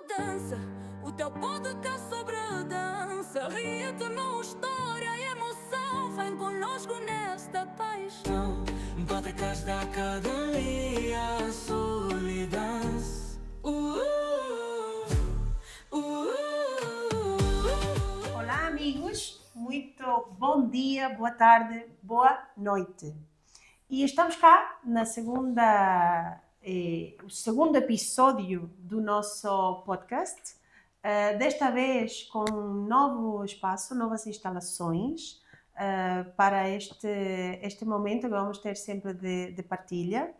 dança. O teu podcast sobre dança. Ritmo, história e emoção. Vem conosco nesta paixão. Podcast da Academia Solidance. Olá, amigos. Muito bom dia, boa tarde, boa noite. E estamos cá na o segundo episódio do nosso podcast. Desta vez com um novo espaço, novas instalações para este momento que vamos ter sempre de partilha.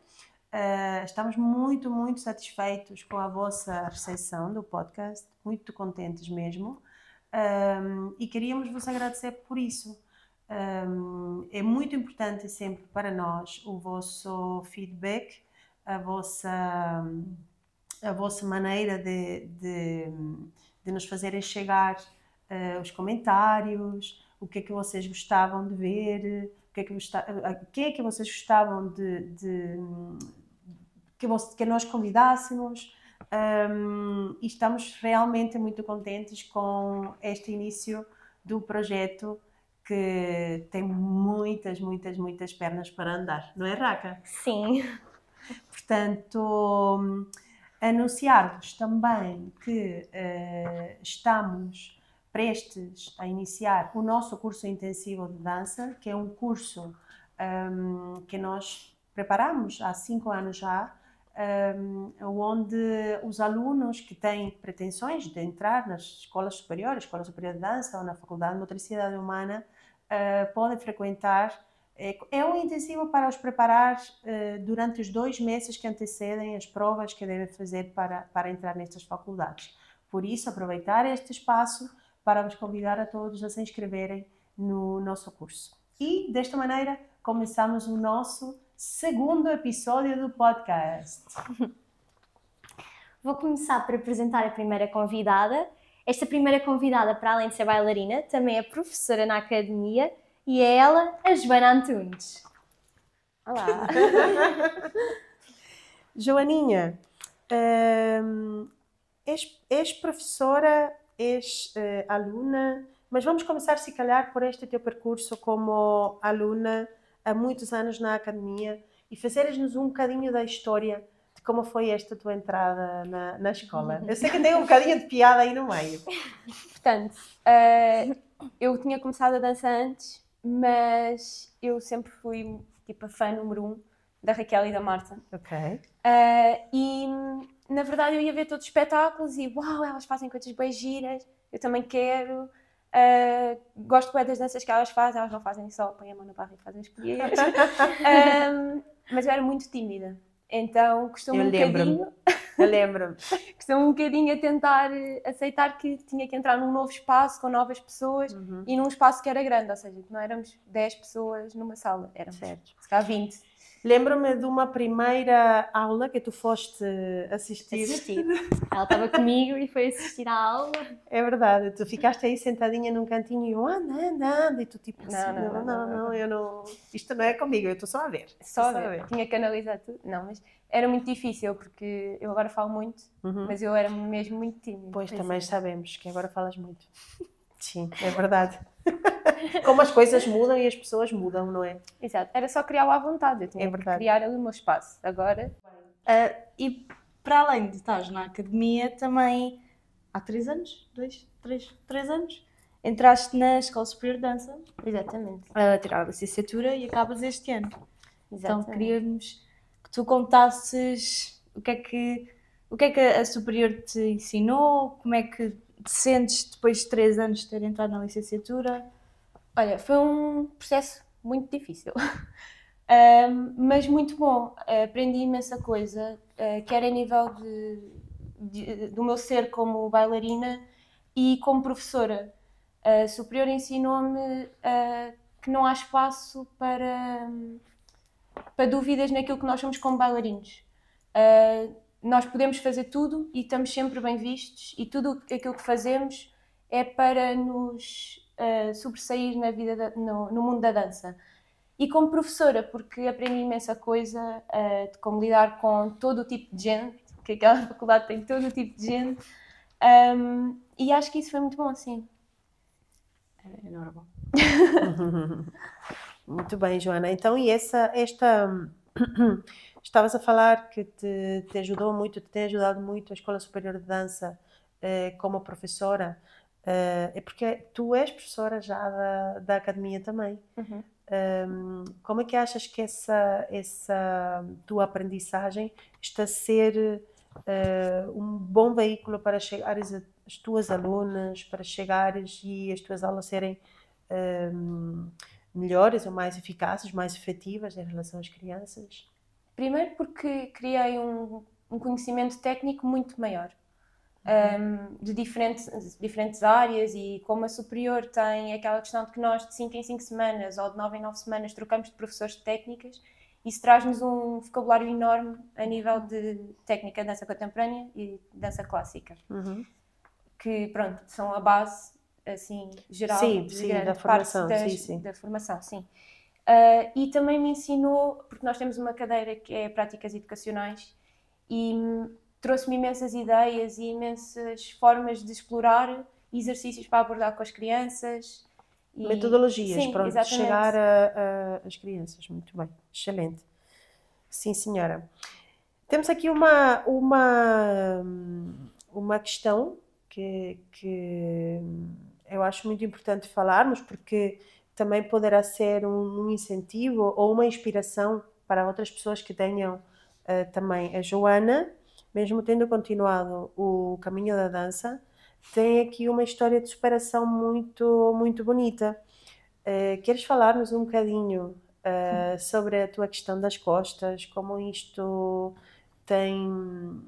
Estamos muito satisfeitos com a vossa recepção do podcast, muito contentes mesmo. E queríamos vos agradecer por isso. É muito importante sempre para nós o vosso feedback, a vossa maneira de nos fazerem chegar os comentários, o que é que vocês gostavam de ver, quem é que vocês gostavam que nós convidássemos. E estamos realmente muito contentes com este início do projeto que tem muitas pernas para andar, não é, Raca? Sim. Portanto, anunciar-vos também que estamos prestes a iniciar o nosso curso intensivo de dança, que é um curso que nós preparamos há 5 anos já, onde os alunos que têm pretensões de entrar nas escolas superiores, Escola Superior de Dança ou na Faculdade de Motricidade Humana, podem frequentar. É um intensivo para os preparar durante os 2 meses que antecedem as provas que devem fazer para entrar nestas faculdades. Por isso, aproveitar este espaço para vos convidar a todos a se inscreverem no nosso curso. E, desta maneira, começamos o nosso segundo episódio do podcast. Vou começar por apresentar a primeira convidada. Esta primeira convidada, para além de ser bailarina, também é professora na academia e é ela, a Joana Antunes. Olá! Joaninha, és professora, és aluna, mas vamos começar, se calhar, por este teu percurso como aluna há muitos anos na academia e fazeres-nos um bocadinho da história de como foi esta tua entrada na escola. Eu sei que tem um bocadinho de piada aí no meio. Portanto, eu tinha começado a dança antes, mas eu sempre fui tipo a fã número 1 da Raquel e da Marta. Ok. E na verdade eu ia ver todos os espetáculos e uau, elas fazem coisas bem giras, eu também quero. Gosto bem das danças que elas não fazem só, põem a mão na barra e fazem as colheres. Mas eu era muito tímida, então costumo um bocadinho a tentar aceitar que tinha que entrar num novo espaço com novas pessoas e num espaço que era grande, ou seja, que não éramos 10 pessoas numa sala, éramos se calhar 20. Lembro-me de uma primeira aula que tu foste assistir. Ela estava comigo e foi assistir à aula. É verdade, tu ficaste aí sentadinha num cantinho e eu anda, e tu tipo assim, não, eu não, isto não é comigo, eu estou só a ver. Só a ver, tinha que analisar tudo. Não, mas era muito difícil, porque eu agora falo muito, mas eu era mesmo muito tímida. Pois, também sabemos que agora falas muito. Sim, é verdade. Como as coisas mudam e as pessoas mudam, não é? Exato, era só criá-lo à vontade, eu tinha que criar ali o meu espaço. Agora... E para além de estar na academia, também há 3 anos, 3 anos, entraste na Escola Superior de Dança. Exatamente. A tirar a licenciatura e acabas este ano. Exatamente. Então queríamos que tu contasses o que é que a Superior te ensinou, como é que te sentes depois de 3 anos de ter entrado na licenciatura. Olha, foi um processo muito difícil, mas muito bom. Aprendi imensa coisa, quer a nível do meu ser como bailarina e como professora. A Superior ensinou-me que não há espaço para dúvidas naquilo que nós somos como bailarinos. Nós podemos fazer tudo e estamos sempre bem vistos, e tudo aquilo que fazemos é para nos sobressair na vida no mundo da dança. E como professora, porque aprendi imensa coisa de como lidar com todo o tipo de gente, que aquela faculdade tem todo o tipo de gente, E acho que isso foi muito bom, sim. É normal. Muito bem, Joana. Então, e estavas a falar que te ajudou muito, te tem ajudado muito a Escola Superior de Dança como professora, é porque tu és professora já da academia também. Como é que achas que essa tua aprendizagem está a ser um bom veículo para chegares às tuas alunas, para chegares e as tuas aulas serem melhores ou mais eficazes, mais efetivas em relação às crianças? Primeiro porque criei um conhecimento técnico muito maior, de diferentes áreas, e como a superior tem aquela questão de que nós de 5 em 5 semanas ou de 9 em 9 semanas trocamos de professores de técnicas, isso traz-nos um vocabulário enorme a nível de técnica, dança contemporânea e dança clássica, que pronto, são a base assim, geral de grande da formação, parte da formação, sim. E também me ensinou, porque nós temos uma cadeira que é Práticas Educacionais, e trouxe-me imensas ideias e imensas formas de explorar exercícios para abordar com as crianças. Metodologias, sim, para exatamente. chegar às crianças. Muito bem, excelente. Sim, senhora. Temos aqui uma questão que eu acho muito importante falarmos, porque também poderá ser um incentivo ou uma inspiração para outras pessoas que tenham também. A Joana, mesmo tendo continuado o caminho da dança, tem aqui uma história de superação muito, muito bonita. Queres falar-nos um bocadinho sobre a tua questão das costas, como isto tem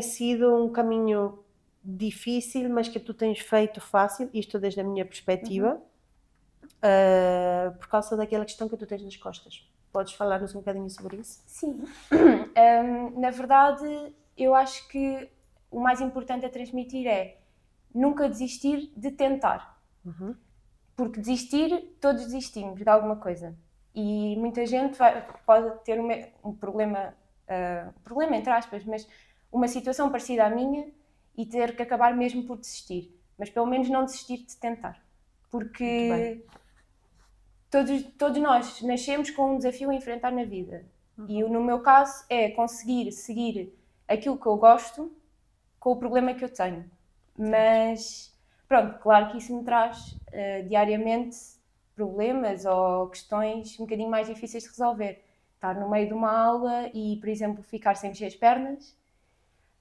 sido um caminho difícil, mas que tu tens feito fácil, isto desde a minha perspectiva, por causa daquela questão que tu tens nas costas. Podes falar-nos um bocadinho sobre isso? Sim. Na verdade, eu acho que o mais importante a transmitir é nunca desistir de tentar. Porque desistir, todos desistimos de alguma coisa. E muita gente pode ter um problema, entre aspas, mas uma situação parecida à minha e ter que acabar mesmo por desistir. Mas pelo menos não desistir de tentar. Porque todos nós nascemos com um desafio a enfrentar na vida. E no meu caso é conseguir seguir aquilo que eu gosto com o problema que eu tenho. Mas, pronto, claro que isso me traz diariamente problemas ou questões um bocadinho mais difíceis de resolver. Estar no meio de uma aula e, por exemplo, ficar sem mexer as pernas,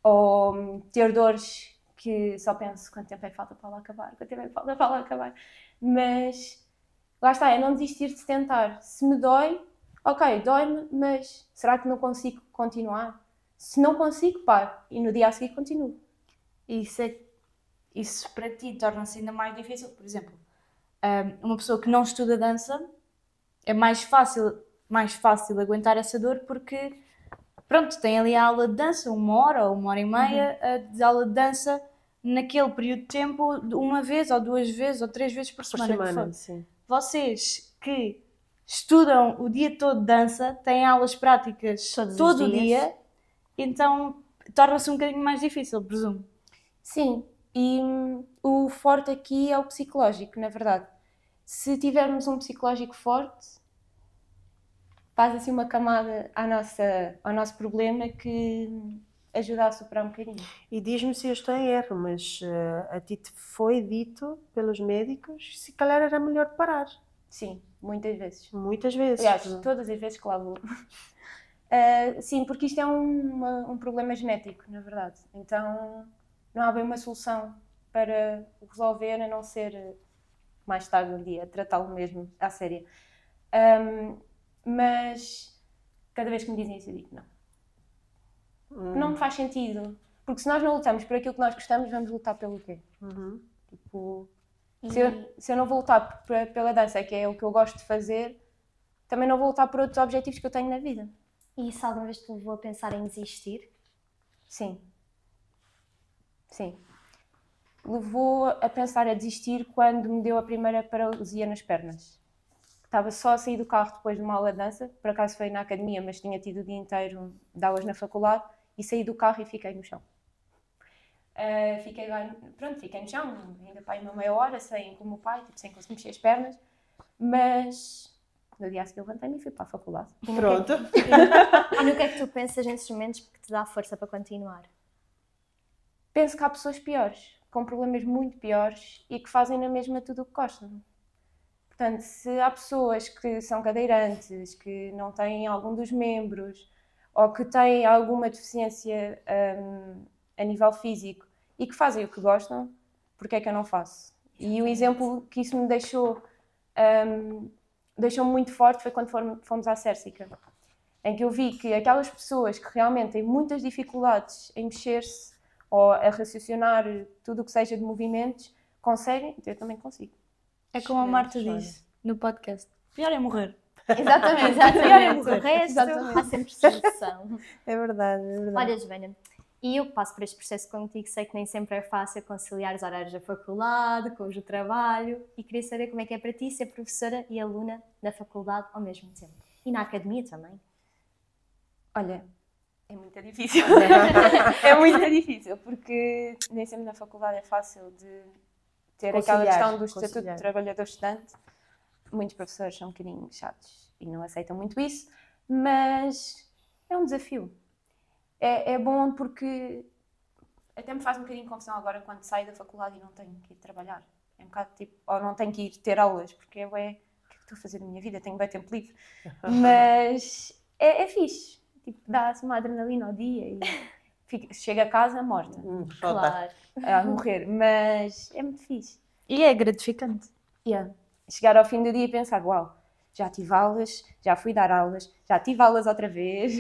ou ter dores que só penso quanto tempo é que falta para lá acabar, quanto tempo é que falta para lá acabar. Mas lá está, é não desistir de tentar. Se me dói, ok, dói-me, mas será que não consigo continuar? Se não consigo, paro. E no dia a seguir continuo. Isso para ti torna-se ainda mais difícil. Por exemplo, uma pessoa que não estuda dança, é mais fácil aguentar essa dor porque, pronto, tem ali a aula de dança, 1 hora ou 1 hora e meia de aula de dança naquele período de tempo, uma vez ou 2 vezes ou 3 vezes por semana. Sim. Vocês que estudam o dia todo de dança, têm aulas práticas todo o dia, então torna-se um bocadinho mais difícil, presumo. Sim, e o forte aqui é o psicológico, na verdade. Se tivermos um psicológico forte, faz assim uma camada ao nosso problema que ajuda a superar um bocadinho. E diz-me se eu estou em erro, mas a ti te foi dito pelos médicos se calhar era melhor parar. Sim, muitas vezes. Muitas vezes. Aliás, todas as vezes que lá vou. Sim, porque isto é um problema genético, na verdade. Então não há bem uma solução para o resolver, a não ser mais tarde um dia, tratá-lo mesmo à séria. Mas cada vez que me dizem isso eu digo não. Não me faz sentido. Porque se nós não lutamos por aquilo que nós gostamos, vamos lutar pelo quê? Tipo, se eu não vou lutar pela dança, que é o que eu gosto de fazer, também não vou lutar por outros objetivos que eu tenho na vida. E isso alguma vez te levou a pensar em desistir? Sim. Sim. Levou a pensar a desistir quando me deu a primeira paralisia nas pernas. Estava só a sair do carro depois de uma aula de dança, por acaso foi na academia, mas tinha tido o dia inteiro de aulas na faculdade, e saí do carro e fiquei no chão. Fiquei no chão, ainda para aí uma meia hora, sem com o meu pai, tipo, sem conseguir mexer as pernas, mas no dia a seguir levantei-me e fui para a faculdade. Pronto. E no que é que tu pensas nesses momentos que te dá força para continuar? Penso que há pessoas piores, com problemas muito piores e que fazem na mesma tudo o que gostam. Portanto, se há pessoas que são cadeirantes, que não têm algum dos membros ou que têm alguma deficiência a nível físico e que fazem o que gostam, porque é que eu não faço? E o exemplo que isso me deixou muito forte foi quando fomos à Cérsica, em que eu vi que aquelas pessoas que realmente têm muitas dificuldades em mexer-se ou a raciocinar tudo o que seja de movimentos, conseguem, então eu também consigo. É como a Marta disse no podcast. Pior é morrer. Exatamente. O resto há sempre solução. É verdade, é verdade. Olha, Joana, e eu passo por este processo contigo, sei que nem sempre é fácil conciliar os horários da faculdade com os do trabalho e queria saber como é que é para ti ser professora e aluna na faculdade ao mesmo tempo. E na academia também. Olha, é muito difícil. É muito difícil, porque nem sempre na faculdade é fácil de ter aquela questão do Estatuto de Trabalhador Estudante. Muitos professores são um bocadinho chatos e não aceitam muito isso, mas é um desafio. É bom porque até me faz um bocadinho de confusão agora quando saio da faculdade e não tenho que ir trabalhar. É um bocado tipo, ou não tenho que ir ter aulas, porque o que é que estou a fazer da minha vida? Tenho bem tempo livre. Mas é fixe. Tipo, dá-se uma adrenalina ao dia e chega a casa morta. Claro. A morrer, mas é muito fixe. E é gratificante. Yeah. Chegar ao fim do dia e pensar, uau, já tive aulas, já fui dar aulas, já tive aulas outra vez.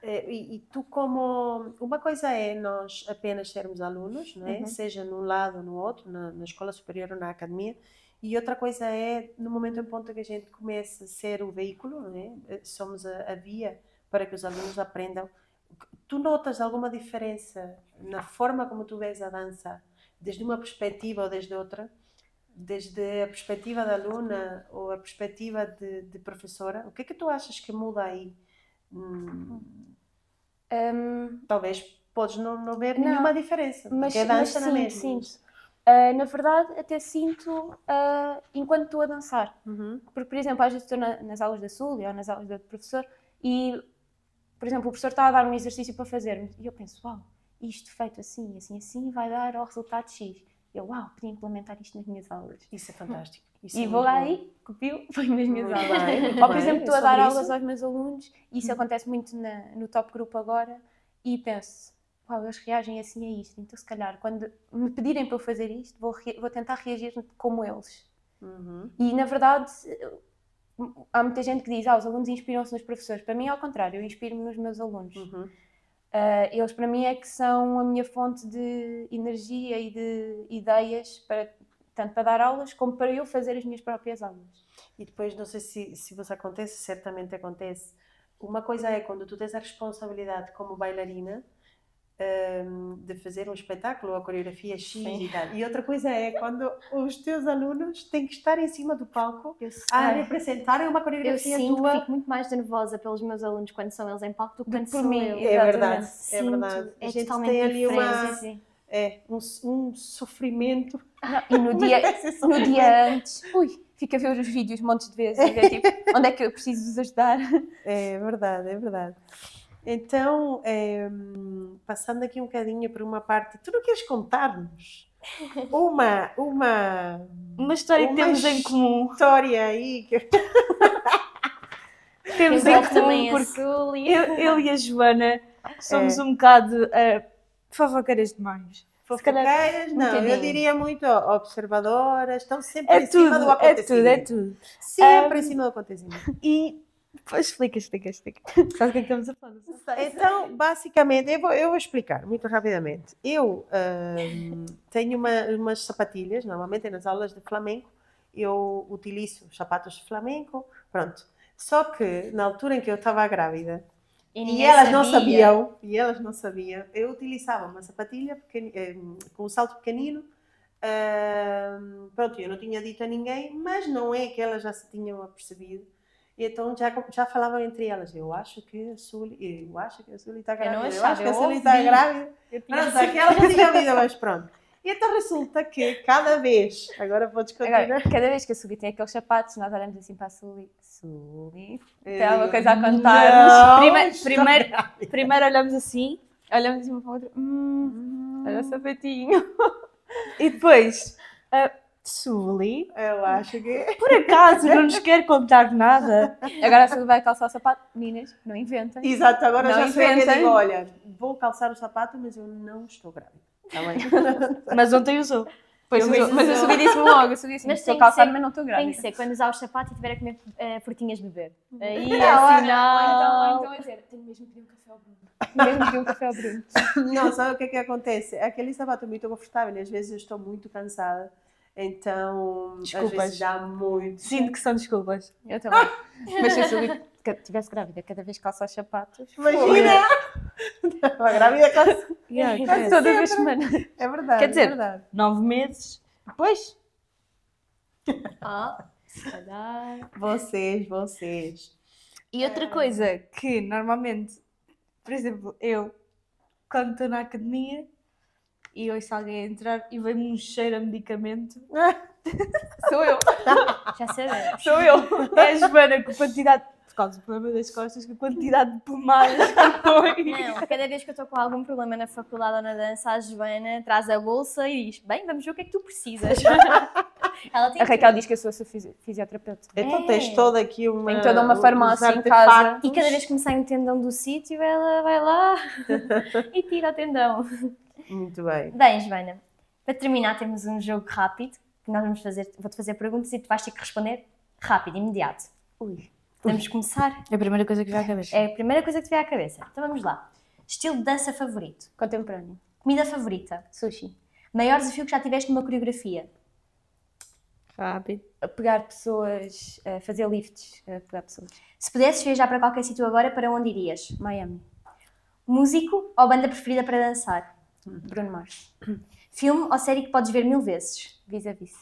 E tu como... Uma coisa é nós apenas sermos alunos, não é? Seja num lado ou no outro, na escola superior ou na academia, e outra coisa é no momento em ponto que a gente começa a ser o veículo, não é? Somos a via para que os alunos aprendam. Tu notas alguma diferença na forma como tu vês a dança, desde uma perspectiva ou desde outra? Desde a perspectiva da aluna ou a perspectiva de professora? O que é que tu achas que muda aí? Talvez podes não ver nenhuma diferença, mas porque dança na mesma. Sinto. Na verdade, até sinto enquanto estou a dançar. Porque, por exemplo, às vezes estou nas aulas da Sul ou nas aulas do professor e, por exemplo, o professor está a dar um exercício para fazer e eu penso, uau, isto feito assim, assim, assim, vai dar ao resultado X. Eu, uau, podia implementar isto nas minhas aulas. Isso é fantástico. E vou lá e copio, ponho nas minhas aulas. Ou, por exemplo, estou a dar aulas aos meus alunos e isso acontece muito no top grupo agora e penso, uau, eles reagem assim a isto. Então, se calhar, quando me pedirem para eu fazer isto, vou tentar reagir como eles. E, na verdade, há muita gente que diz, os alunos inspiram-se nos professores. Para mim, ao contrário, eu inspiro-me nos meus alunos. Eles, para mim, é que são a minha fonte de energia e de ideias, tanto para dar aulas como para eu fazer as minhas próprias aulas. E depois, não sei se você acontece, certamente acontece. Uma coisa é quando tu tens a responsabilidade como bailarina de fazer um espetáculo ou a coreografia X e tal. E outra coisa é quando os teus alunos têm que estar em cima do palco a representarem uma coreografia tua. Eu sinto que fico muito mais nervosa pelos meus alunos quando são eles em palco do que quando sou eu. É verdade, é Sinto, verdade. é A gente totalmente tem ali diferente. um sofrimento. E no dia antes, fica a ver os vídeos montes de vezes e ver, tipo, onde é que eu preciso vos ajudar. É verdade, é verdade. Então, passando aqui um bocadinho por uma parte, tu não queres contar-nos uma história que temos em comum? História aí que... Temos em comum porque eu e a Joana somos um bocado fofoqueiras demais. Fofoqueiras, não, eu diria muito observadoras, estão sempre em cima do acontecimento. É tudo. Sempre em cima do acontecimento. E explica. Sabe o que é que estamos a falar? Então, basicamente, eu vou explicar muito rapidamente. Eu tenho umas sapatilhas, normalmente nas aulas de flamenco, eu utilizo sapatos de flamenco, pronto. Só que na altura em que eu estava grávida, e elas não sabiam, eu utilizava uma sapatilha com um salto pequenino, pronto, eu não tinha dito a ninguém, mas não é que elas já se tinham apercebido. E então já falavam entre elas, eu acho que a Sully está grávida, não eu achava, acho que a eu Sully está ouvi. grávida. Eu tinha Pronto, aquela não tinha vida, mas pronto. E então resulta que cada vez, agora podes continuar. Agora, cada vez que a Subi tem aqueles sapatos, nós olhamos assim para a Subi. Subi, Eu tem alguma digo, coisa a "Não, contar-nos. estou Primeiro olhamos assim, olhamos assim uma para a outra. Olha o sapatinho. E depois, Subi, Eu acho que... por acaso não nos quer contar nada. Agora a Subi vai calçar o sapato. Meninas, não inventem. Exato, agora Não já sei que eu inventem. digo, olha, vou calçar o sapato, mas eu não estou grávida. Está bem? Mas ontem usou. Pois Mas usou. a Subi disse-me logo, a Subi disse-me, Mas estou tem que calçada, ser- mas não estou Tem grávida. que ser quando usar o sapato e estiver a comer frutinhas de beber. Aí é Não, sinal. então a dizer, tenho mesmo que pedir um café ao Bruno. Mesmo pedir um café ao Bruno. Não, sabe o que é que acontece? Aquele sapato é muito confortável e às vezes eu estou muito cansada, então às Desculpas. vezes dá muito. Sinto que são desculpas. Eu também. Mas se a Subi estivesse grávida, cada vez que calça os sapatos. Imagina! Estava grávida quase. Todas as semanas. É verdade, Quer dizer, é verdade. 9 meses. Depois. Se calhar. Vocês. E outra coisa que normalmente, por exemplo, eu, quando estou na academia e ouço alguém entrar e vem-me um cheiro a medicamento, sou eu. Já sabemos. Sou eu. É a Joana com a quantidade, por causa do problema das costas, com a quantidade de pomadas que põe. Não, cada vez que eu estou com algum problema na faculdade ou na dança, a Joana traz a bolsa e diz: bem, vamos ver o que é que tu precisas. Ela tem A Raquel diz que eu sou a sua fisioterapeuta. Então tens toda aqui uma. Tenho toda uma farmácia uns em casa. artefatos. E cada vez que me sai um tendão do sítio, ela vai lá e tira o tendão. Muito bem. Bem, Joana, para terminar, temos um jogo rápido que nós vamos fazer. Vou-te fazer perguntas e tu vais ter que responder rápido, imediato. Ui. Vamos começar? É a primeira coisa que já cabeça. É a primeira coisa que te vem à cabeça. Então vamos lá. Estilo de dança favorito? Contemporâneo. Comida favorita? Sushi. Maior desafio que já tiveste numa coreografia? Rápido. A pegar pessoas, a fazer lifts, a pegar pessoas. Se pudesses viajar para qualquer sítio agora, para onde irias? Miami. Músico ou banda preferida para dançar? Bruno Mars. Filme ou série que podes ver 1000 vezes? Vis-a-vis.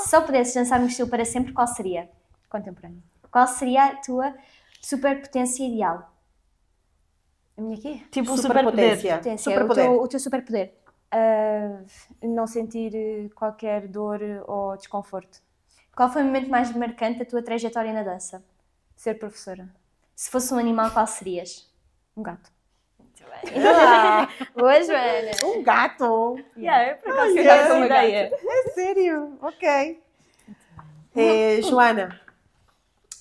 Se só pudesses dançar num estilo para sempre, qual seria? Contemporâneo. Qual seria a tua superpotência ideal? A minha quê? Tipo superpoder. superpotência. Potência, Superpoder. o teu superpoder. Não sentir qualquer dor ou desconforto. Qual foi o momento mais marcante da tua trajetória na dança? Ser professora. Se fosse um animal, qual serias? Um gato. Boa, Joana! Um gato. Por acaso Olha, eu já tenho uma gato. ideia. É sério? Ok. Joana,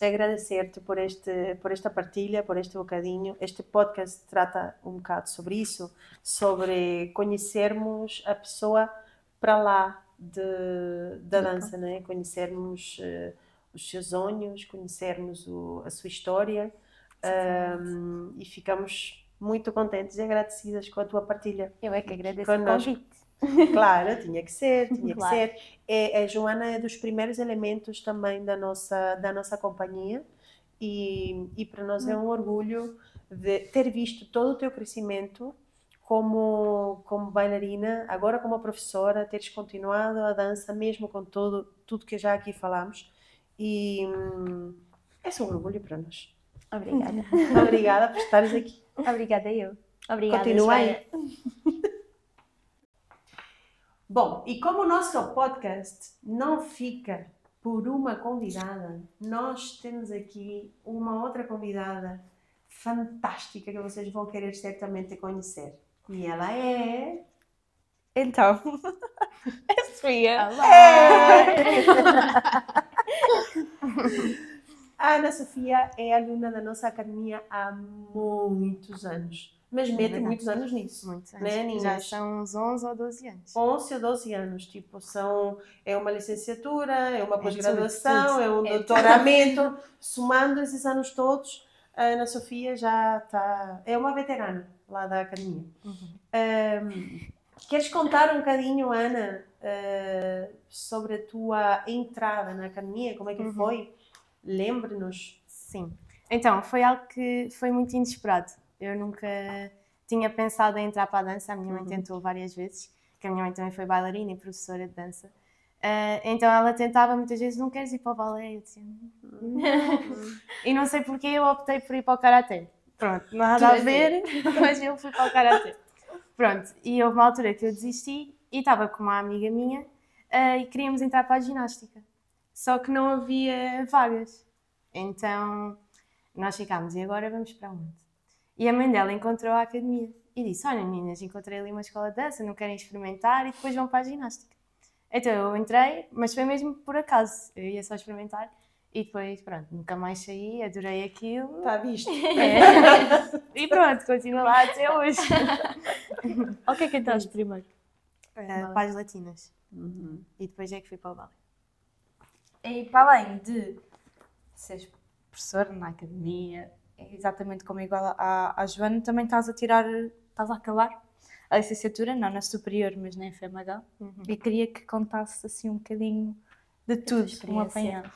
agradecer-te por esta partilha, por este bocadinho. Este podcast trata um bocado sobre isso, sobre conhecermos a pessoa para lá da dança, né? Conhecermos os seus sonhos, conhecermos a sua história e ficamos muito contentes e agradecidas com a tua partilha. Eu é que agradeço Connosco. o convite. Claro, tinha que ser. Claro. A Joana é dos primeiros elementos também da nossa companhia e para nós é um orgulho de ter visto todo o teu crescimento como bailarina, agora como professora, teres continuado a dança mesmo com tudo que já aqui falamos e é um orgulho para nós. Obrigada. Obrigada por estares aqui. Obrigada eu. Obrigada, Continua Joana. aí. Bom, e como o nosso podcast não fica por uma convidada, nós temos aqui uma outra convidada fantástica que vocês vão querer certamente conhecer. E ela é... Então, é Sofia. A Ana Sofia é aluna da nossa academia há muitos anos. Mas mete verdade. muitos anos nisso. Muitos anos. Né, Ninhas? Já são uns 11 ou 12 anos. 11 ou 12 anos, tipo, é uma licenciatura, é uma tudo, pós-graduação, tudo. é um É doutoramento. Somando esses anos todos, a Ana Sofia já é uma veterana lá da academia. Queres contar um bocadinho, Ana, sobre a tua entrada na academia? Como é que foi? Lembre-nos. Sim. Então, foi algo que foi muito inesperado. Eu nunca tinha pensado em entrar para a dança. A minha mãe tentou várias vezes, porque a minha mãe também foi bailarina e professora de dança. Então ela tentava muitas vezes, não queres ir para o balé? Eu dizia, não. E não sei porque eu optei por ir para o Karaté. Pronto, nada a ver, mas eu fui para o Karaté. Pronto, e houve uma altura que eu desisti e estava com uma amiga minha e queríamos entrar para a ginástica. Só que não havia vagas. Então nós ficámos, e agora vamos para onde? E a mãe dela encontrou a academia e disse, olha meninas, encontrei ali uma escola de dança, não querem experimentar e depois vão para a ginástica. Então eu entrei, mas foi mesmo por acaso, eu ia só experimentar e depois, pronto, nunca mais saí, adorei aquilo. Está visto? E pronto, continuo lá até hoje. O que é que entraste primeiro? Para as latinas. E depois é que fui para o balé. E para além de seres professor na academia, exatamente como igual à Joana, também estás a acabar a licenciatura, não na superior, mas na FMH. E queria que contasse assim um bocadinho de tudo, um apanhado.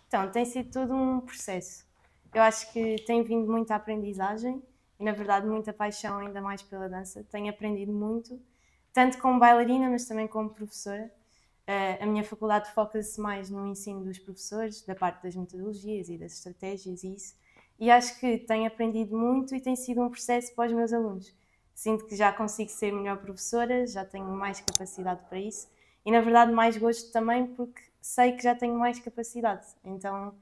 Então, tem sido todo um processo. Eu acho que tem vindo muita aprendizagem e, na verdade, muita paixão ainda mais pela dança. Tenho aprendido muito, tanto como bailarina, mas também como professora. A minha faculdade foca-se mais no ensino dos professores, da parte das metodologias e das estratégias e isso. E acho que tenho aprendido muito e tem sido um processo para os meus alunos. Sinto que já consigo ser melhor professora, já tenho mais capacidade para isso e, na verdade, mais gosto também porque sei que já tenho mais capacidade. Então,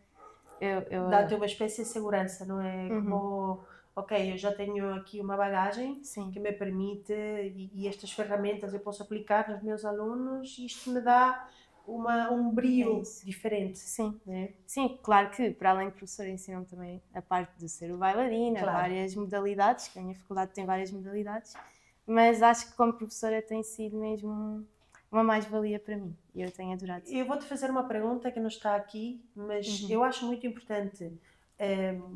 Dá-te uma espécie de segurança, não é? Como, ok, eu já tenho aqui uma bagagem que me permite e estas ferramentas eu posso aplicar nos meus alunos e isto me dá um brilho diferente. Sim. Né? Sim, claro que para além de professora ensinam também a parte de ser bailarina, várias modalidades, que a minha faculdade tem várias modalidades, mas acho que como professora tem sido mesmo uma mais-valia para mim e eu tenho adorado. Eu vou-te fazer uma pergunta que não está aqui, mas eu acho muito importante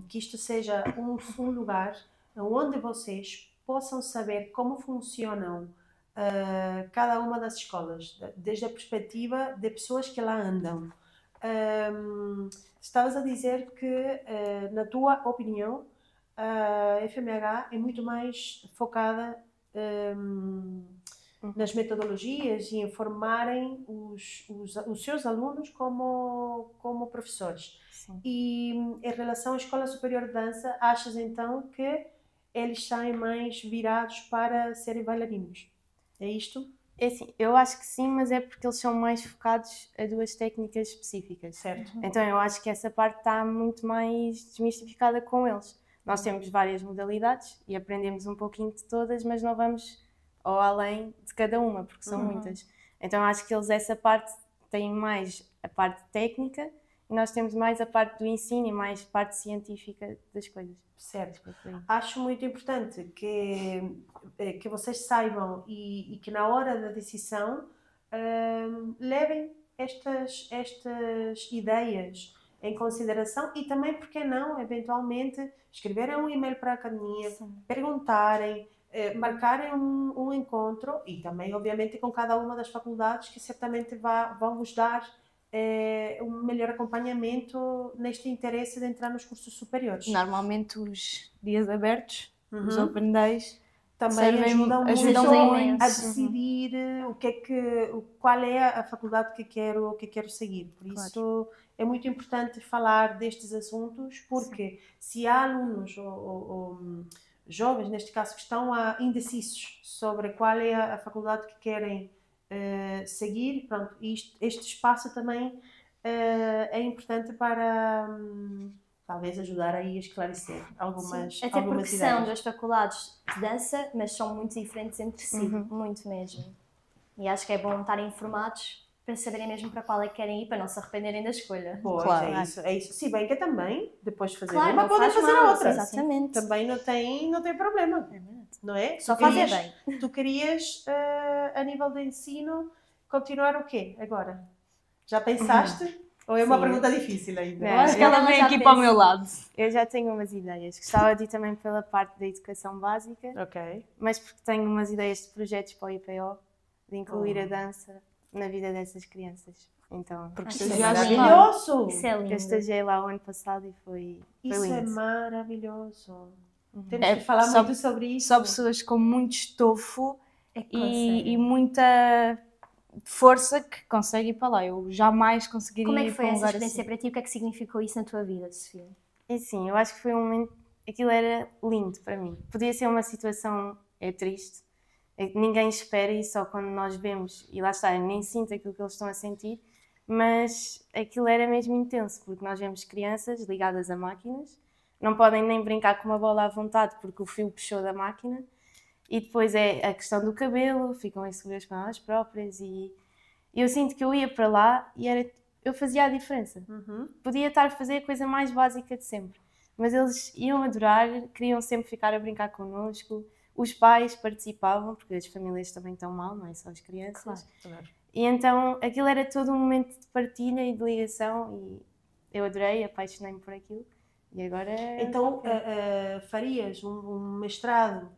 que isto seja um lugar onde vocês possam saber como funcionam cada uma das escolas, desde a perspectiva de pessoas que lá andam. Estavas a dizer que, na tua opinião, a FMH é muito mais focada nas metodologias e em formarem os seus alunos como professores. Sim. E em relação à Escola Superior de Dança, achas então que eles saem mais virados para serem bailarinos? É isto? É assim, eu acho que sim, mas é porque eles são mais focados a duas técnicas específicas. Certo. Então eu acho que essa parte está muito mais desmistificada com eles. Nós temos várias modalidades e aprendemos um pouquinho de todas, mas não vamos ao além de cada uma, porque são muitas. Então acho que eles essa parte têm mais a parte técnica e nós temos mais a parte do ensino e mais parte científica das coisas. Certo. Acho muito importante que vocês saibam e que na hora da decisão levem estas ideias em consideração e também, por que não, eventualmente, escreverem um e-mail para a academia, perguntarem, marcarem um encontro e também, obviamente, com cada uma das faculdades que certamente vão vos dar um melhor acompanhamento neste interesse de entrar nos cursos superiores. Normalmente os dias abertos, os Open Days, também ajudam muito a decidir qual é a faculdade que quero seguir. Por isso é muito importante falar destes assuntos, porque se há alunos ou jovens, neste caso, que estão indecisos sobre qual é a faculdade que querem seguir, pronto, este espaço também é importante para talvez ajudar aí a esclarecer algumas Até porque ideias. São duas faculdades de dança, mas são muito diferentes entre si, muito mesmo. E acho que é bom estarem informados para saberem mesmo para qual é que querem ir, para não se arrependerem da escolha. Pois, claro. é isso. Se bem que também, depois de fazer Claro, uma, não podem faz fazer mal, a outra. exatamente. Também não tem problema. Não é? Só fazer bem. Tu querias, a nível de ensino, continuar o quê agora? Já pensaste? Ou é uma pergunta difícil ainda? Não, Eu acho que ela vem aqui para o meu lado. Eu já tenho umas ideias. Gostava de ir também pela parte da educação básica, Ok. mas porque tenho umas ideias de projetos para o IPO, de incluir a dança na vida dessas crianças. Então, Porque Isso é estagiaste lá. maravilhoso! Isso é eu lindo. estagiei lá o ano passado e foi Isso é lindo. maravilhoso. Temos É, que falar só- muito sobre isso. Só pessoas com muito estofo É que e conseguem. muita força que consegue ir para lá. Eu jamais conseguiria Como é que ir foi para um essa lugar experiência assim. para ti? O que é que significou isso na tua vida, Sofia? E sim, eu acho que foi um momento, aquilo era lindo para mim. Podia ser uma situação triste, é que ninguém espera e só quando nós vemos, e lá está, eu nem sinto aquilo que eles estão a sentir, mas aquilo era mesmo intenso, porque nós vemos crianças ligadas a máquinas, não podem nem brincar com uma bola à vontade porque o fio puxou da máquina, e depois é a questão do cabelo, ficam inseguras com elas próprias, e eu sinto que eu ia para lá e eu fazia a diferença. Podia estar a fazer a coisa mais básica de sempre, mas eles iam adorar, queriam sempre ficar a brincar connosco, os pais participavam, porque as famílias também estão mal, não é só as crianças. Claro. E então aquilo era todo um momento de partilha e de ligação e eu adorei, apaixonei-me por aquilo e agora... Então, farias um mestrado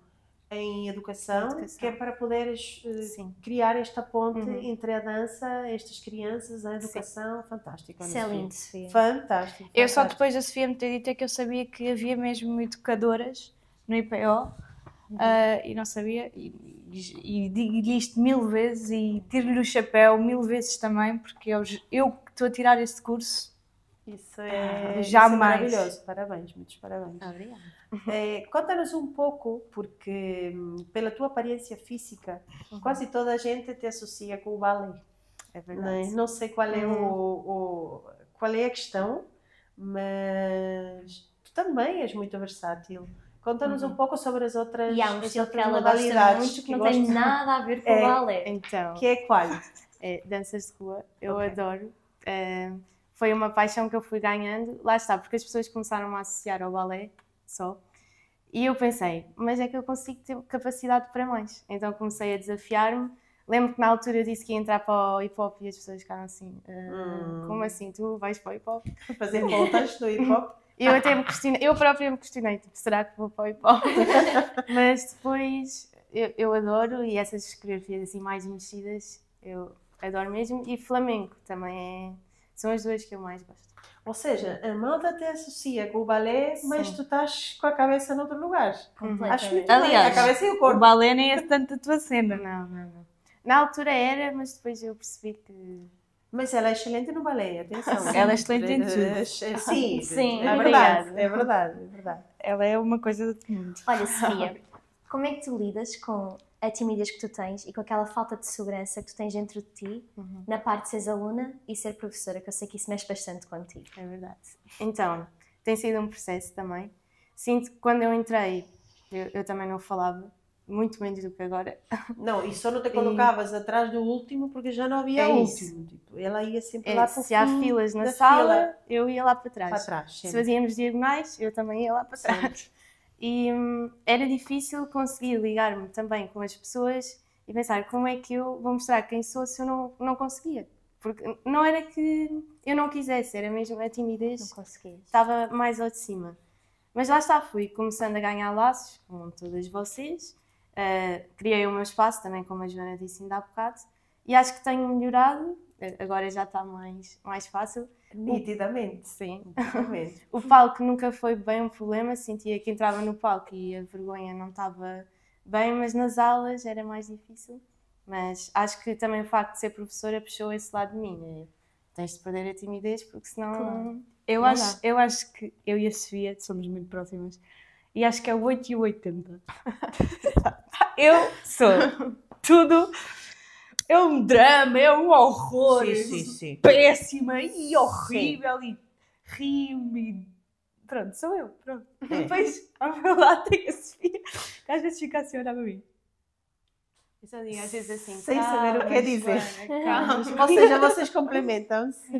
em educação, que é para poderes Sim. criar esta ponte entre a dança, estas crianças, a educação. Sim. Fantástico. Isso é lindo, Sofia. Fantástico. Eu só depois da Sofia me ter dito é que eu sabia que havia mesmo educadoras no IPO e não sabia, e digo-lhe isto 1000 vezes e tiro-lhe o chapéu 1000 vezes também, porque eu que estou a tirar este curso. Isso é Jamais. maravilhoso. Parabéns, muitos parabéns. Obrigada. Conta-nos um pouco, porque pela tua aparência física, quase toda a gente te associa com o balé. É verdade. Não sei qual é qual é a questão, mas tu também és muito versátil. Conta-nos um pouco sobre as outras E há um estilo que ela gosta modalidades muito que não tem nada a ver com o balé. Então, Que é qual? danças de rua, eu Ok. adoro. Foi uma paixão que eu fui ganhando, lá está, porque as pessoas começaram a associar ao balé só. E eu pensei, mas é que eu consigo ter capacidade para mais. Então comecei a desafiar-me. Lembro que na altura eu disse que ia entrar para o hip-hop e as pessoas ficaram assim, como assim, tu vais para o hip-hop? Fazer voltas no hip-hop? E eu até me questionei, eu própria me questionei, tipo, será que vou para o hip-hop? Mas depois eu adoro, e essas coreografias assim mais mexidas, eu adoro mesmo. E flamenco também são as duas que eu mais gosto. Ou seja, a malta te associa com o balé, mas tu estás com a cabeça noutro lugar. Acho muito bem. Aliás, A cabeça e o O corpo. balé nem é tanto a tua cena. Não. Na altura era, mas depois eu percebi que... Mas ela é excelente no balé, atenção. Ela é excelente em tudo. Sim, Sim, é verdade, obrigada. é verdade, é verdade. Ela é uma coisa do outro mundo. Olha, Sofia, como é que tu lidas com a timidez que tu tens e com aquela falta de segurança que tu tens dentro de ti na parte de seres aluna e ser professora, que eu sei que isso mexe bastante contigo. É verdade. Então, tem sido um processo também. Sinto que quando eu entrei, eu também não falava, muito menos do que agora. Não, e só não te colocavas atrás do último porque já não havia isso. último. Tipo, ela ia sempre lá para o Se há fim filas na da sala, fila. eu ia lá para trás. Para trás, Se sempre. fazíamos diagonais, eu também ia lá para trás. E era difícil conseguir ligar-me também com as pessoas e pensar como é que eu vou mostrar quem sou se eu não conseguia. Porque não era que eu não quisesse, era mesmo a timidez. Não conseguias. Estava mais ao de cima. Mas lá está, fui começando a ganhar laços com todas vocês. Criei o meu espaço também, como a Joana disse ainda há bocado. E acho que tenho melhorado. Agora já está mais fácil. Nitidamente. Sim. Nitidamente. O palco nunca foi bem um problema. Sentia que entrava no palco e a vergonha não estava bem, mas nas aulas era mais difícil. Mas acho que também o facto de ser professora puxou esse lado de mim. Né? Tens de perder a timidez porque senão... Claro. Eu acho que eu e a Sofia somos muito próximas e acho que é o 8 e o 80. Eu sou tudo, é um drama, é um horror, Sim. péssima e horrível e rio-me e pronto, sou eu, pronto. Depois ao meu lado tem a Sofia que às vezes fica assim a olhar para mim. Eu só digo às vezes assim, Sem saber o que é dizer. Calma. Ou seja, vocês complementam-se.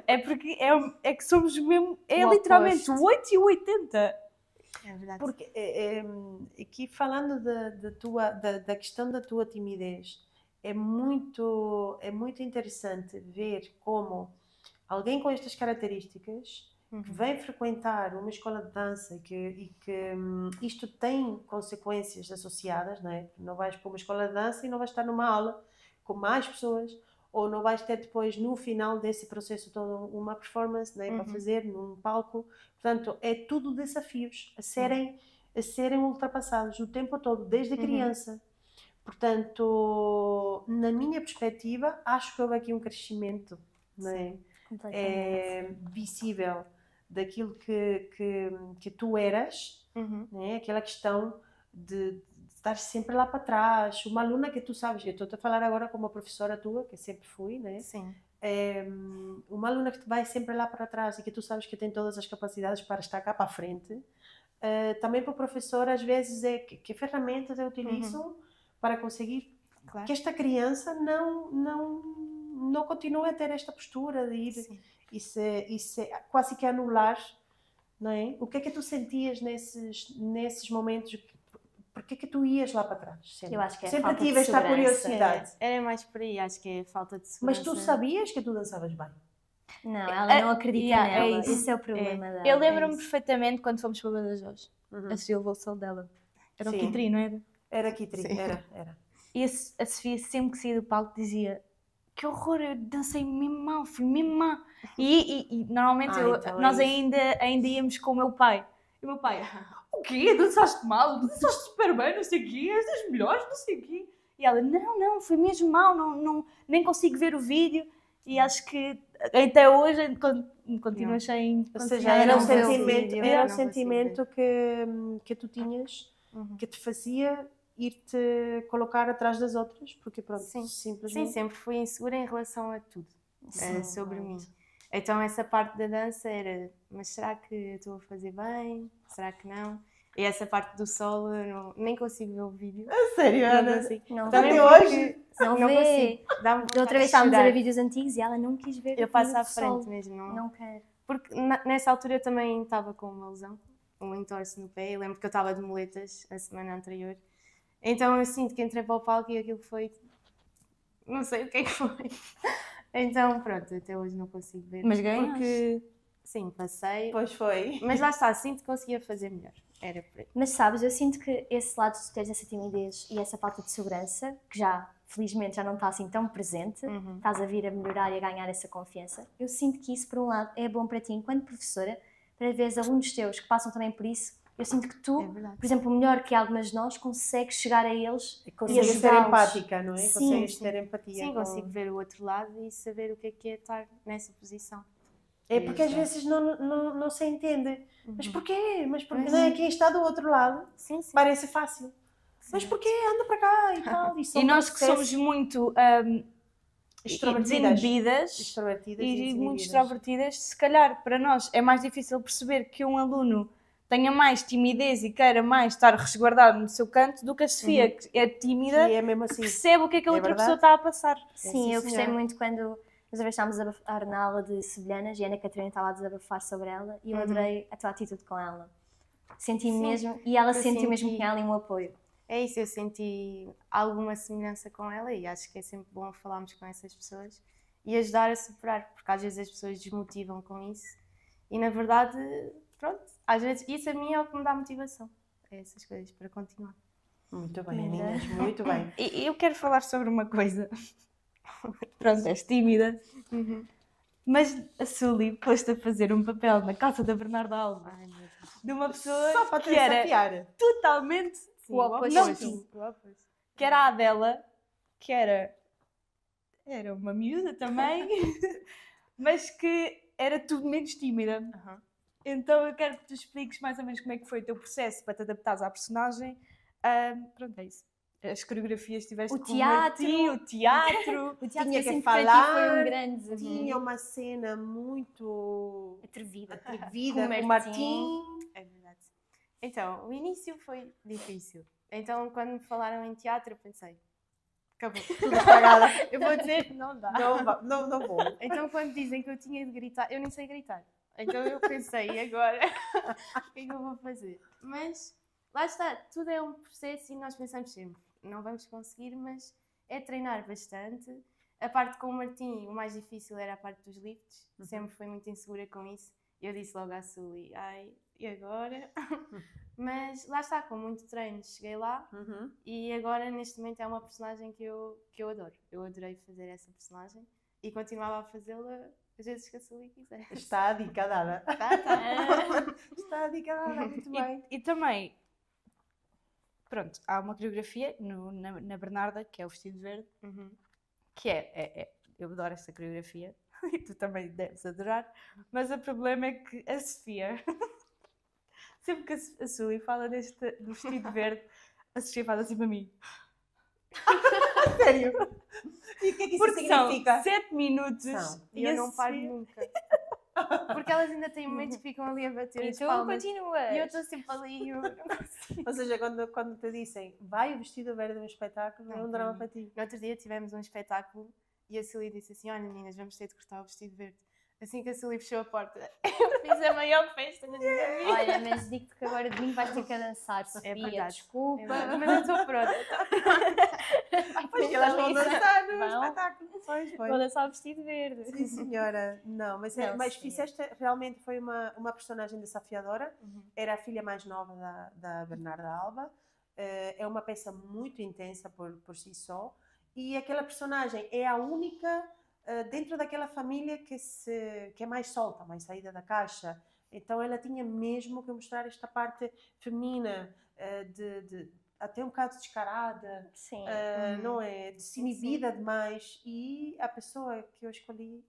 É porque é que somos mesmo, é O literalmente oposto. o 8 e o 80. É verdade. Porque aqui falando da questão da tua timidez, é muito interessante ver como alguém com estas características que vem frequentar uma escola de dança e que isto tem consequências associadas, não é? Não vais para uma escola de dança e não vais estar numa aula com mais pessoas, ou não vais ter depois, no final desse processo todo, uma performance, não é? Para fazer num palco. Portanto, é tudo desafios a serem ultrapassados o tempo todo, desde criança. Portanto, na minha perspectiva, acho que houve aqui um crescimento, não é? Completamente. Visível daquilo que tu eras, né? Aquela questão de estar sempre lá para trás. Uma aluna que tu sabes, eu estou a falar agora como professora tua, que sempre fui, né? Sim. Uma aluna que vai sempre lá para trás e que tu sabes que tem todas as capacidades para estar cá para a frente. Também para o professor, às vezes, que ferramentas eu utilizo para conseguir que esta criança não continue a ter esta postura de ir e se quase que anular, não é? O que é que tu sentias nesses momentos? Por que é que tu ias lá para trás? Eu acho que é sempre falta tive de esta segurança. curiosidade. Era mais por aí, acho que é falta de Mas segurança. tu sabias que tu dançavas bem? Não, ela não acredita nela. isso. Esse é o problema dela. Eu lembro-me perfeitamente quando fomos para Badajoz. Assistir o voo solo dela. Era o Sim. Kitri, não era? Era Kitri, era. E a Sofia sempre que saía do palco dizia: que horror, eu dancei mesmo mal, fui mesmo má. E normalmente então nós é isso. ainda íamos com o meu pai. E o meu pai: o quê? Dançaste mal? Dançaste super bem, não sei o quê, és das melhores, não sei o quê. E ela: não, foi mesmo mal, nem consigo ver o vídeo. E acho que até hoje continua sem. Ou seja, ela era não um vê o sentimento, vídeo, era um não consigo sentimento que tu tinhas, que te fazia ir-te colocar atrás das outras, porque pronto, Sim, simplesmente... sempre fui insegura em relação a tudo sobre mim. Então essa parte da dança era: mas será que eu estou a fazer bem? Será que não? E essa parte do solo, eu nem consigo ver o vídeo. Sério, Não Ana? consigo. Não Também vê. hoje? Não Não vê. consigo. Dá-me Da outra vontade vez de estávamos a ver chorar. vídeos antigos e ela não quis ver Eu o passo vídeo à do frente solo. mesmo. Não quer. Porque nessa altura eu também estava com uma lesão, um entorse no pé. Eu lembro que eu estava de muletas a semana anterior. Então eu sinto que entrei para o palco e aquilo foi... Não sei o que é que foi. Então pronto, até hoje não consigo ver. Mas ganhaste? Porque, sim, passei. Pois foi. Mas lá está, sinto que conseguia fazer melhor. Era por aí. Mas sabes, eu sinto que esse lado de teres essa timidez e essa falta de segurança, que já, felizmente, já não está assim tão presente, estás a vir a melhorar e a ganhar essa confiança, eu sinto que isso, por um lado, é bom para ti, enquanto professora, para ver alunos teus que passam também por isso. Eu sinto que tu, É verdade. por exemplo, melhor que algumas de nós, consegues chegar a eles e Consegues ser ajudá-los. empática, não é? Sim, Consegues ter empatia. Sim, com- consigo ver o outro lado e saber o que é estar nessa posição. É porque às vezes não se entende. Mas porquê? Mas porquê? Pois. Não é? Quem está do outro lado Sim. parece fácil. Mas porquê? Anda para cá e tal. E nós que somos muito extrovertidas desinibidas e e muito desinibidas. extrovertidas, se calhar para nós é mais difícil perceber que um aluno tenha mais timidez e queira mais estar resguardado no seu canto do que a Sofia, que é tímida, E é mesmo assim. percebe o que é que a É outra verdade. pessoa está a passar. Sim, eu gostei senhora. muito quando nós estávamos a desabafar na aula de sevilhanas e a Ana Catarina estava a desabafar sobre ela e eu adorei a tua atitude com ela. Senti mesmo, e ela eu sentiu mesmo senti. que tinha ali um apoio. É isso, eu senti alguma semelhança com ela e acho que é sempre bom falarmos com essas pessoas e ajudar a superar, porque às vezes as pessoas desmotivam com isso e na verdade, pronto, às vezes isso a mim é o que me dá motivação, é essas coisas para continuar. Muito bem, Inês, muito bem. E eu quero falar sobre uma coisa, pronto, és tímida, mas a Sully pôs-te a fazer um papel na casa da Bernarda Alves de uma pessoa Só para te que era desafiar. totalmente O oposto. não tu. Que era a Adela, que era uma miúda também, mas que era tudo menos tímida. Então eu quero que tu expliques mais ou menos como é que foi o teu processo para te adaptares à personagem. Pronto, é isso. As coreografias que tiveste O com teatro. Martim, o teatro. O teatro Tinha eu que sinto para ti foi falar, um grande desafio. Tinha uma cena muito Atrevida. atrevida Com o com o Martim. Martim. É verdade. Então, o início foi difícil. Então, quando me falaram em teatro, eu pensei, acabou. Tudo estragada. Eu vou dizer, não dá. Não vou. Então, quando dizem que eu tinha de gritar, eu nem sei gritar. Então, eu pensei, e agora? O que é que eu vou fazer? Mas, lá está, tudo é um processo e nós pensamos sempre, não vamos conseguir, mas é treinar bastante. A parte com o Martim, o mais difícil era a parte dos lifts. Sempre fui muito insegura com isso. Eu disse logo à Sully, ai, e agora? Mas lá está, com muito treino, cheguei lá e agora neste momento é uma personagem que eu adoro. Eu adorei fazer essa personagem e continuava a fazê-la às vezes que a Sully quiser. Está a dica dada. Tá. Está a dica dada, muito bem. E também, pronto, há uma coreografia na Bernarda, que é o vestido verde, que eu adoro essa coreografia, e tu também deves adorar, mas o problema é que a Sofia, sempre que a Sully fala do vestido verde, a Sofia fala assim para mim. Sério? E o que é que isso Porque significa? são 7 minutos E eu não paro Sofia... nunca. Porque elas ainda têm momentos que ficam ali a bater E as tu palmas. continuas. E eu estou sempre ali e eu não consigo. Ou seja, quando te dizem vai o vestido verde no espetáculo, é um drama para ti. No outro dia tivemos um espetáculo e a Sully disse assim, olha meninas, vamos ter de cortar o vestido verde. Assim que a Sully fechou a porta, eu fiz a maior festa na minha vida. Olha, mas digo-te que agora domingo vais ter que dançar, Sofia. verdade. Desculpa. É verdade, mas eu estou pronta. Pois que elas vão dançar no Vão. espetáculo. Pois. Vou dançar o vestido verde. Sim, senhora. Não, mas Não, sim. fizeste, realmente foi uma personagem desafiadora. Era a filha mais nova da Bernarda Alba. É uma peça muito intensa por si só. E aquela personagem é a única dentro daquela família que é mais solta, mais saída da caixa. Então ela tinha mesmo que mostrar esta parte feminina, até um bocado descarada, Sim. não é? Desinibida demais. E a pessoa que eu escolhi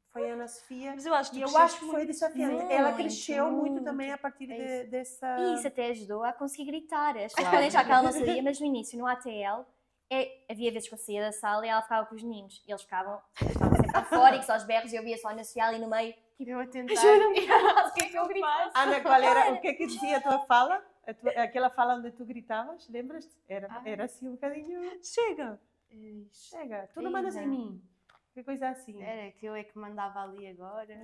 foi a Ana Sofia. Mas eu acho que E tu eu acho que cresceste foi desafiante. muito, Ela cresceu muito muito. também a partir dessa... E isso até ajudou a conseguir gritar. As pessoas podem achar que ela não sabia, mas no início, no ATL, havia vezes que eu saía da sala e ela ficava com os meninos. E eles estavam sempre afónicos, aos berros, e eu via só a Ana Sofia ali no meio. Eu a tentar. Ajuda-me! O que é que eu grito? Ana, qual era, o que é que dizia a tua fala? Aquela fala onde tu gritavas, lembras-te? Era assim um bocadinho... Chega! Chega, tu não mandas em mim. Que coisa assim. Era que eu é que mandava ali agora.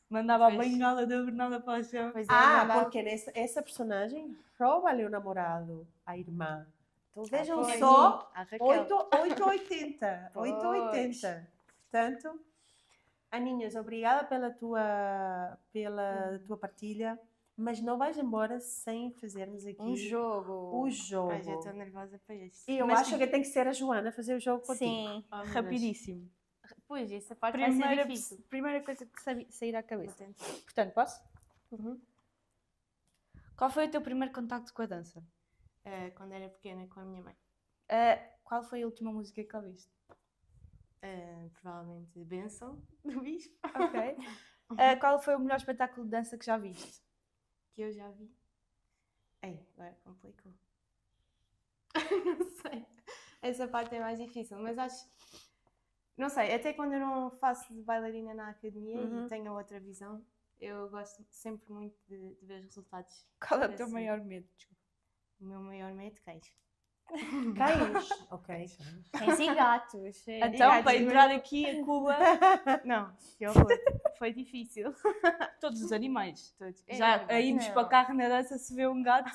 Mandava a Pois. bengala da Bernarda para o chão. Pois é, mandava... Porque essa personagem rouba-lhe o namorado, a irmã. Então vejam Pois. só, A Raquel. 880. Pois. 880. Portanto, Aninhas, obrigada pela tua partilha, mas não vais embora sem fazermos aqui Um jogo. o jogo. Ai, já estou nervosa para este. Eu Mas acho que tem que ser a Joana a fazer o jogo contigo. Sim. Oh, meu Deus. Rapidíssimo. Pois, essa parte vai ser difícil. Primeira coisa que sair à cabeça. Vou tentar. Portanto, posso? Qual foi o teu primeiro contacto com a dança? Quando era pequena com a minha mãe. Qual foi a última música que ouviste? Provavelmente Benção, do Bispo, Ok. Qual foi o melhor espetáculo de dança que já viste? que eu já vi. Ei, agora complicou. Não sei. Essa parte é mais difícil, mas acho... Não sei, até quando eu não faço de bailarina na academia e tenho outra visão, eu gosto sempre muito de ver os resultados. Qual é o teu Parece- maior medo? Desculpa. O meu maior medo, queijo. Cães? Ok. Cães e gatos. Então, para entrar aqui a Cuba, Não, que horror. Foi difícil. todos os animais. Todos. Já a irmos não. para o carro na dança, se vê um gato.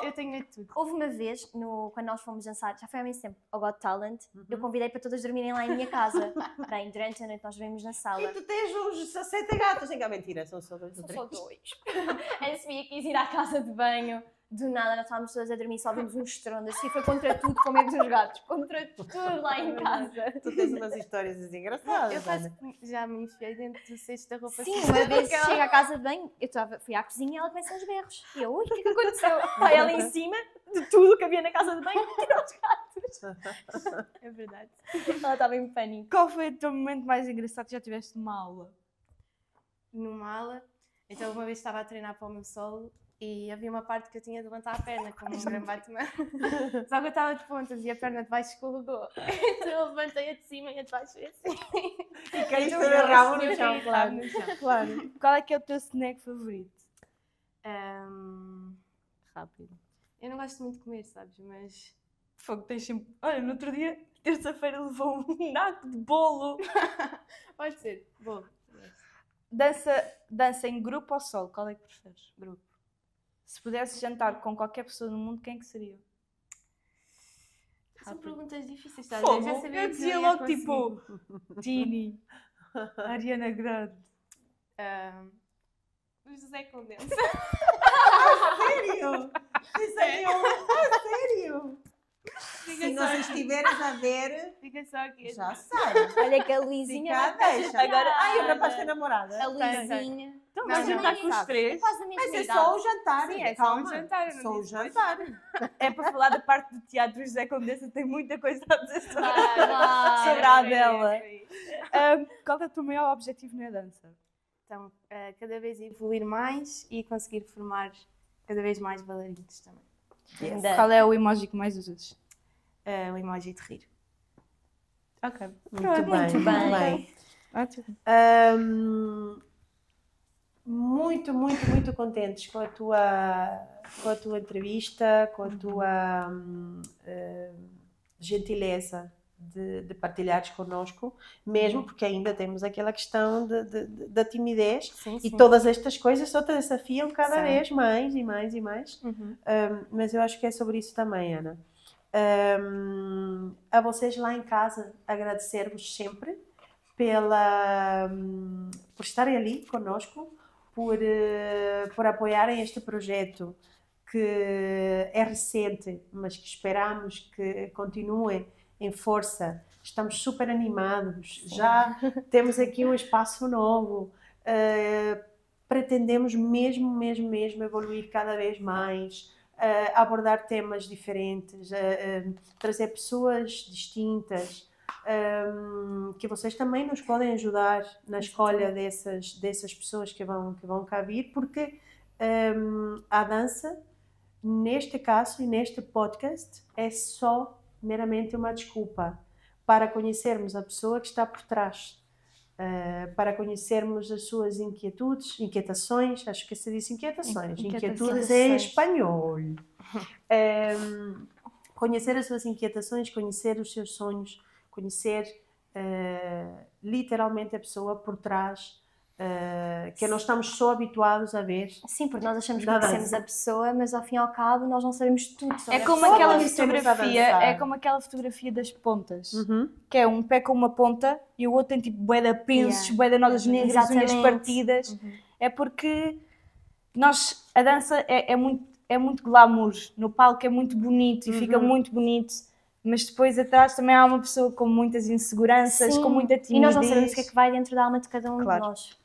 Eu tenho medo de tudo. Houve uma vez, quando nós fomos dançar, já foi há muito tempo, ao Got Talent, eu convidei para todas dormirem lá em minha casa. Bem, durante a noite nós dormimos na sala. E tu tens uns 60 gatos. Não, mentira, são só dois ou Só três. dois. A Sofia quis ir à casa de banho. Do nada, nós estávamos todas a dormir, só vimos um estrondo. Assim, foi contra tudo, com medo dos gatos. Contra tudo lá em casa. Tu tens umas histórias assim engraçadas, Eu Ana. quase que já me enfiei dentro do cesto da roupa Sim, suja. uma vez chega à casa de banho, fui à cozinha e ela começa aos berros. E eu, ui, o que é que aconteceu? Vai ela em cima de tudo que havia na casa de banho e tirou os gatos. É verdade. Ela estava em pânico. Qual foi o teu momento mais engraçado que já tiveste numa aula? Numa aula, então uma vez estava a treinar para o meu solo e havia uma parte que eu tinha de levantar a perna como um grande Batman. Só que eu estava de pontas e a perna de baixo escorregou. Então eu levantei a de cima e a de baixo foi assim. E caíste Então, de rabo no eu chão, caí claro. no chão. Claro. Qual é que é o teu snack favorito? Rápido. Eu não gosto muito de comer, sabes? Mas Fogo, tens sempre... Olha, no outro dia, terça-feira, levou um naco de bolo. pode ser. Bom, Dança em grupo ou solo? Qual é que preferes? grupo. Se pudesses jantar com qualquer pessoa no mundo, quem é que seria? São perguntas difíceis, sabes? Fogo, já sabia eu que dizia não ia logo tipo Tini, Ariana Grande. O José Condensa. Sério? Isso aí é sério? Se não estiveres a ver, Fica só aqui. já sabes. Olha que a Luizinha. Fica, deixa. Agora- Ai, o rapaz tem namorada. A Luizinha. Então Não, vais jantar não com os sabe. três. Quase a mesma Mas é idade. só o jantar. Sim, é só calma. um jantar, eu não Só o disse jantar. É para falar da parte do teatro. O José Condessa tem muita coisa a dizer sobre Vai. sobre a Adela. Qual é o teu maior objetivo na dança? Então, cada vez evoluir mais e conseguir formar cada vez mais bailarinos também. Ainda- Qual é o emoji que mais usas? O emoji de rir. Ok. Muito bem. Ótimo. Muito contentes com a tua entrevista, com a tua gentileza de partilhares connosco, mesmo porque ainda temos aquela questão da timidez e todas estas coisas só te desafiam cada Sim. vez mais e mais e mais. Uhum. Mas eu acho que é sobre isso também, Ana. A vocês lá em casa, agradecer-vos sempre por estarem ali conosco, por apoiarem este projeto que é recente, mas que esperamos que continue em força. Estamos super animados, já temos aqui um espaço novo, pretendemos mesmo evoluir cada vez mais, abordar temas diferentes, trazer pessoas distintas, que vocês também nos podem ajudar na escolha dessas pessoas que vão cá vir, porque a dança, neste caso e neste podcast, é só meramente uma desculpa para conhecermos a pessoa que está por trás, para conhecermos as suas inquietações, acho que se diz inquietações, inquietudes em espanhol. Conhecer as suas inquietações, conhecer os seus sonhos, conhecer literalmente a pessoa por trás, que nós estamos só habituados a ver. Sim, porque nós achamos que Da conhecemos dança. a pessoa, mas ao fim e ao cabo nós não sabemos tudo sobre É a como pessoa. aquela conhecemos a fotografia, dançar. é como aquela fotografia das pontas. Uhum. Que é um pé com uma ponta e o outro tem tipo bué de pensos, Yeah. bué de nodas negras, unhas Exatamente. partidas. É porque a dança é muito glamour. No palco é muito bonito e fica muito bonito. Mas depois atrás também há uma pessoa com muitas inseguranças, Sim, com muita timidez. e nós não sabemos o que é que vai dentro da alma de cada um Claro. de nós.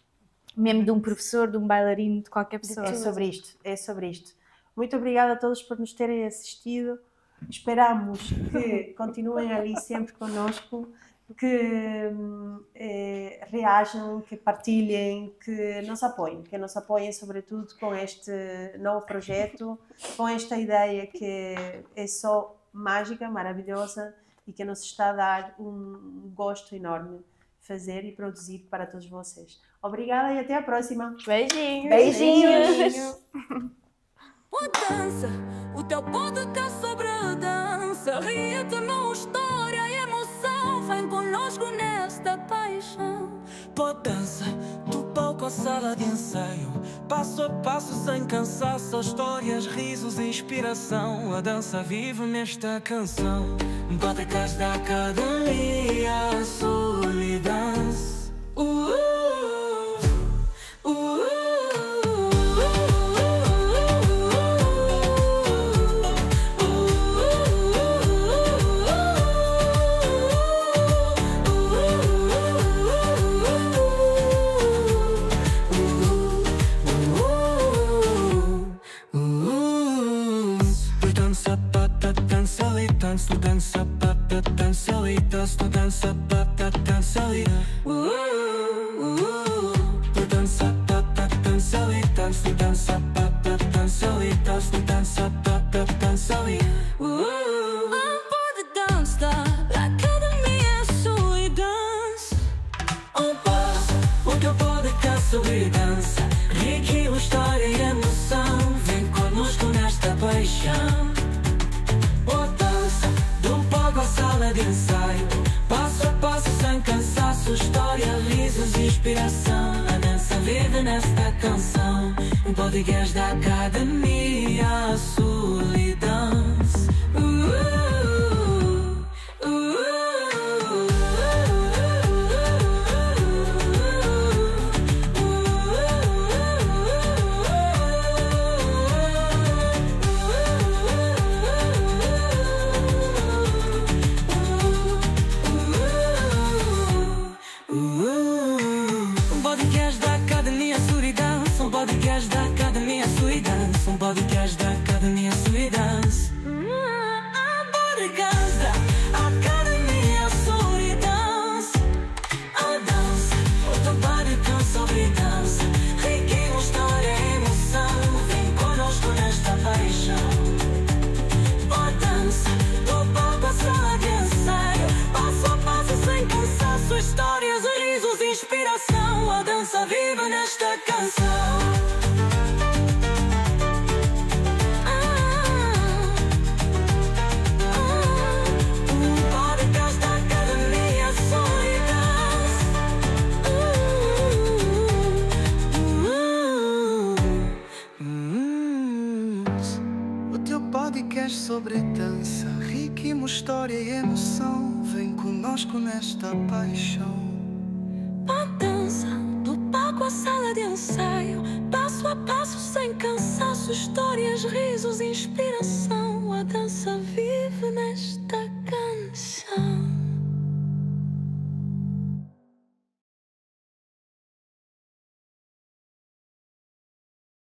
Mesmo de um professor, de um bailarino, de qualquer pessoa. É sobre isto. Muito obrigada a todos por nos terem assistido. Esperamos que continuem ali sempre connosco, que reajam, que partilhem, que nos apoiem sobretudo com este novo projeto, com esta ideia que é só mágica, maravilhosa e que nos está a dar um gosto enorme fazer e produzir para todos vocês. Obrigada e até a próxima. Beijinhos! Beijinhos! O dança, o teu podcast sobre a dança. Ria-te numa história e emoção. Vem conosco nesta paixão. Pode dança, do palco à sala de ensaio. Passo a passo sem cansaço. Histórias, risos e inspiração. A dança vive nesta canção. Botecas da academia, solidão. Tu dança, pata, dança, lita. Tu dança, pata, dança, lita. Tu dança, pata, dança, lita. Tu dança, pata, dança, lita. Tu dança, pata, dança, lita. Pode dançar, academia solidão. Passo, o teu podcast sobre dança. Riquinho, história e emoção. Vem conosco nesta paixão. Sala de ensaio, passo a passo sem cansaço. História, risos e inspiração. A dança vive nesta canção. Um podcast da academia, solidão. nesta canção. Podcast da Academia Som e Dança. O teu podcast sobre dança, ritmo, história e emoção. Vem conosco nesta paixão. A dança, do palco à sala de ensaio, passo a passo sem cansaço, histórias, risos, inspiração. A dança vive nesta